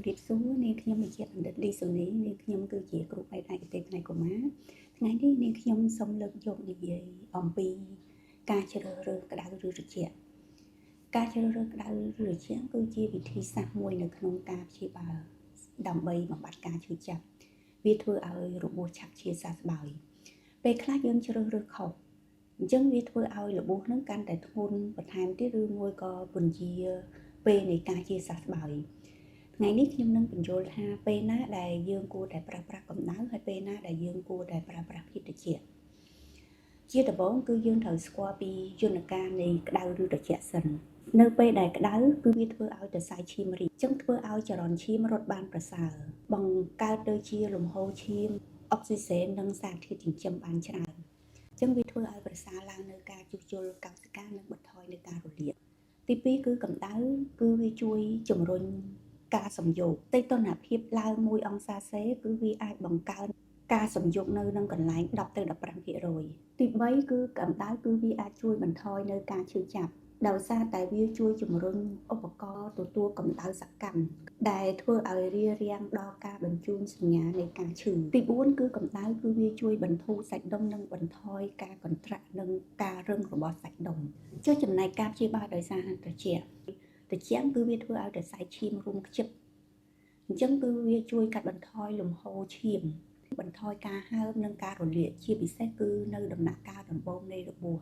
ជំរាបសួរនាងខ្ញុំជាបណ្ឌិតលីសុនីនាងខ្ញុំគឺជាគ្រូបេក្ខឯកទេសផ្នែកកុមារថ្ងៃនេះនាងខ្ញុំសូមលើកយកនិយាយអំពីការជ្រើសរើសក្តៅឬត្រជាក់ការជ្រើសរើសក្តៅឬត្រជាក់គឺជាវិធីសាស្ត្រមួយនៅក្នុងការព្យាបាលដើម្បីបំបត្តិការឈឺចាប់វាធ្វើឲ្យរបួសឆាប់ជាសះស្បើយពេលខ្លះយើងជ្រើសរើសខុសអញ្ចឹងវាធ្វើឲ្យរបួសនឹងកាន់តែធ្ងន់បន្ថែមទៀតឬមួយក៏ពន្យាពេលនៃការជាសះស្បើយថ្ងៃនេះខ្ញុំនឹងបញ្យល់ថាពេលណាដែលយើងគួរតែប្រើប្រាស់កម្ដៅហើយពេលណាដែលយើងគួរតែប្រើប្រាស់ភាពត្រជាក់ជាដំបូងគឺយើងត្រូវស្គាល់ពីយន្តការនៃក្តៅឬត្រជាក់សិននៅពេលដែលក្តៅគឺវាធ្វើឲ្យសរសៃឈាមរីកអញ្ចឹងធ្វើឲ្យចរន្តឈាមរត់បានប្រសើរបង្កើតទៅជាលំហូរឈាមអុកស៊ីសែននិងសារធាតុចិញ្ចឹមបានច្រើនអញ្ចឹងវាធ្វើឲ្យប្រសើរឡើងនៅការជួសជុលកោសិកានិងបន្ថយនៅការរលាកទី2គឺកម្ដៅគឺវាជួយជំរុញការសំយោគផ្ទៃតុល្យភាពឡើង1អង្សាសេគឺវាអាចបង្កើនការសំយោគនៅនឹងកន្លែង10ទៅ15%ទី3គឺកម្ដៅគឺវាអាចជួយបន្ថយនៅការឈឺចាប់ដោយសារតែវាជួយជំរុញឧបករណ៍ទទួលកម្ដៅសកម្មដែលធ្វើឲ្យរារាំងដល់ការបញ្ជូនសញ្ញានៃការឈឺទី4គឺកម្ដៅគឺវាជួយបន្ធូរសាច់ដុំនិងបន្ថយការកន្ត្រាក់និងការរឹងរបស់សាច់ដុំចុះចំណែកការព្យាបាលដោយសារត្រជាក់គឺវាធ្វើឲ្យសរសៃឈាមរួមខ្ជិបអញ្ចឹងគឺវាជួយកាត់បន្ថយលំហូរឈាមបន្ថយការហើមនិងការរលាកជាពិសេសគឺនៅដំណាក់កាលដំបូងនៃរបួស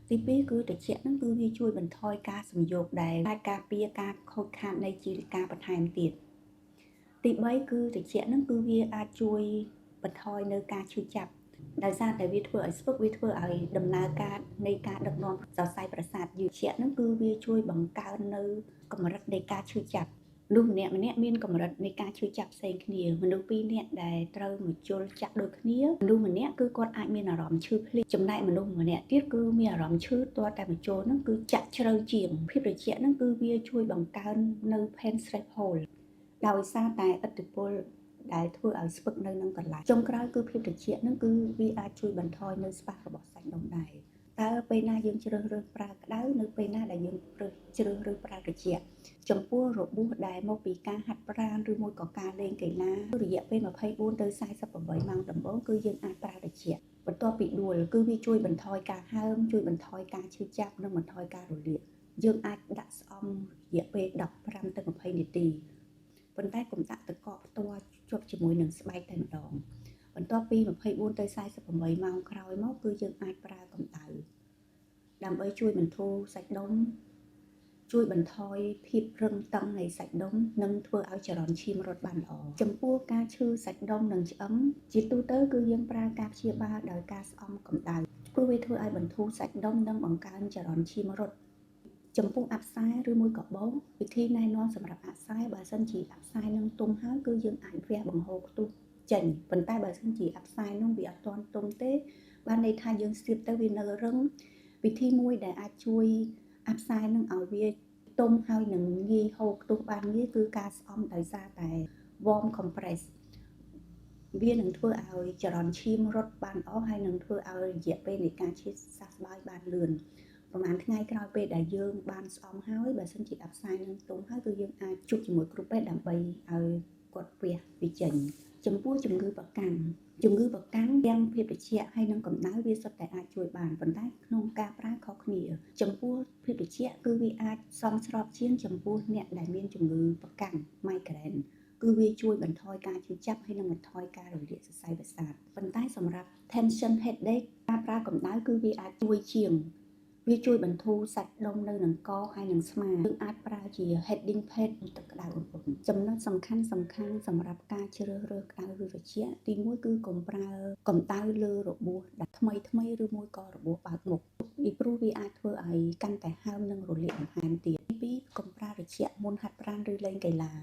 ទី2គឺត្រជាក់ហ្នឹងគឺវាជួយបន្ថយការសំយោគដែលអាចការពារការខូចខាតនៃជីវការបន្ថែមទៀតទី3គឺត្រជាក់ហ្នឹងគឺវាអាចជួយបន្ថយនៅការឈឺចាប់ដោយសារតែវាធ្វើឲ្យស្ពឹកវាធ្វើឲ្យដំណើរការនៃការដឹកនាំសរសៃប្រសាទយឺតជាក់ហ្នឹងគឺវាជួយបង្កើននៅកម្រិតនៃការឈឺចាប់មនុស្សម្នាក់មានកម្រិតនៃការឈឺចាប់ផ្សេងគ្នាមនុស្ស2នាក់ដែលត្រូវមកជល់ចាក់ដូចគ្នាមនុស្សម្នាក់គឺគាត់អាចមានអារម្មណ៍ឈឺភ្លាមចំណែកមនុស្សម្នាក់ទៀតគឺមានអារម្មណ៍ឈឺទាល់តែមកជល់ហ្នឹងគឺចាក់ជ្រៅជាងភាពត្រជាក់ហ្នឹងគឺវាជួយបង្កើននៅ pain threshold ដោយសារតែឥទ្ធិពលដែលធ្វើឲ្យស្ពឹកនៅនឹងកន្លែងចុងក្រោយគឺភាពត្រជាក់ហ្នឹងគឺវាអាចជួយបន្ថយនៅស្ប៉ះរបស់សាច់ដុំដែរតើពេលណាយើងជ្រើសរើសប្រើក្តៅនៅពេលណាដែលយើងជ្រើសរើសប្រើត្រជាក់ចំពោះរបួសដែលមកពីការហាត់ប្រាណឬមួយក៏ការលេងកីឡារយៈពេល24ទៅ48ម៉ោងដំបូងគឺយើងអាចប្រើត្រជាក់បន្ទាប់ពីដួលគឺវាជួយបន្ថយការហើមជួយបន្ថយការឈឺចាប់និងបន្ថយការរលាកយើងអាចដាក់ស្អំរយៈពេល15ទៅ20នាទីប៉ុន្តែកុំដាក់ទឹកកកផ្ទាល់ជាប់ជាមួយនឹងស្បែកតែម្ដងបន្ទាប់ពី24ទៅ48ម៉ោងក្រោយមកគឺយើងអាចប្រើកម្ដៅដើម្បីជួយបន្ធូរសាច់ដុំជួយបន្ថយភាពរឹងតឹងនៃសាច់ដុំនិងធ្វើឲ្យចរន្តឈាមរត់បានល្អចំពោះការឈឺសាច់ដុំនិងឆ្អឹងជាទូទៅគឺយើងប្រើការព្យាបាលដោយការស្អំកម្ដៅព្រោះវាធ្វើឲ្យបន្ធូរសាច់ដុំនិងបង្កើនចរន្តឈាមរត់ចំពោះអាប់សែឬមួយក៏បោសវិធីណែនាំសម្រាប់អាប់សែបើសិនជាអាប់សែនឹងទុំហើយគឺយើងអាចវះបង្ហូរខ្ទុះចេញប៉ុន្តែបើសិនជាអាប់សែនោះវាអត់ទាន់ទុំទេបានន័យថាយើងស្ទាបទៅវានៅរឹងវិធីមួយដែលអាចជួយអាប់សែនឹងឲ្យវាទុំហើយនឹងងាយហូរខ្ទុះបានងាយគឺការស្អំដោយសារតែ warm compress វានឹងធ្វើឲ្យចរន្តឈាមរត់បានល្អហើយនឹងធ្វើឲ្យរយៈពេលនៃការឈាមសះស្បើយបានលឿនប្រហែលថ្ងៃក្រោយពេលដែលយើងបានស្អំហើយបើសិនជាអាប់សែនឹងទុំហើយគឺយើងអាចជួបជាមួយគ្រូពេទ្យដើម្បីឲ្យគាត់វះវាចេញចំពោះជំងឺប្រកាន់ទាំងភាពត្រជាក់ហើយនិងកម្ដៅវាសុទ្ធតែអាចជួយបានប៉ុន្តែក្នុងការប្រើខុសគ្នាចំពោះភាពត្រជាក់គឺវាអាចសមស្របជាងចំពោះអ្នកដែលមានជំងឺប្រកាន់ migraine គឺវាជួយបន្ថយការឈឺចាប់ហើយនិងបន្ថយការរលាកសរសៃប្រសាទប៉ុន្តែសម្រាប់ tension headache ការប្រើកម្ដៅគឺវាអាចជួយជាងវាជួយបន្ធូរសាច់ដុំនៅនឹងកហើយនឹងស្មាយើងអាចប្រើជា heading pad ទឹកក្តៅចំណុចសំខាន់សម្រាប់ការជ្រើសរើសក្តៅឬត្រជាក់ទី1គឺកុំប្រើកម្ដៅលើរបួសដែលថ្មីឬមួយក៏របួសបើកមុខពីព្រោះវាអាចធ្វើឲ្យកាន់តែហើមនិងរលាកបន្ថែមទៀតទី2កុំប្រើត្រជាក់មុនហាត់ប្រាណឬលេងកីឡា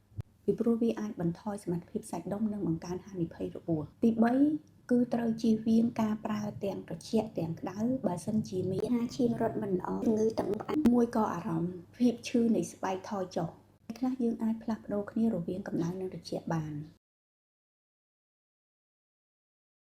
ពីព្រោះវាអាចបន្ថយសមត្ថភាពសាច់ដុំនិងបង្កើនហានិភ័យរបួសទី3គឺត្រូវជៀសវាងការប្រើទាំងត្រជាក់ទាំងក្តៅបើសិនជាមានហាឈាមរត់មិនល្អជំងឺតឹងផ្អែមមួយក៏អារម្មណ៍ភាពឈឺនៃស្បែកថយចុះខ្លះយើងអាចផ្លាស់ប្ដូរគ្នារវាងកម្ដៅនិងត្រជាក់បាន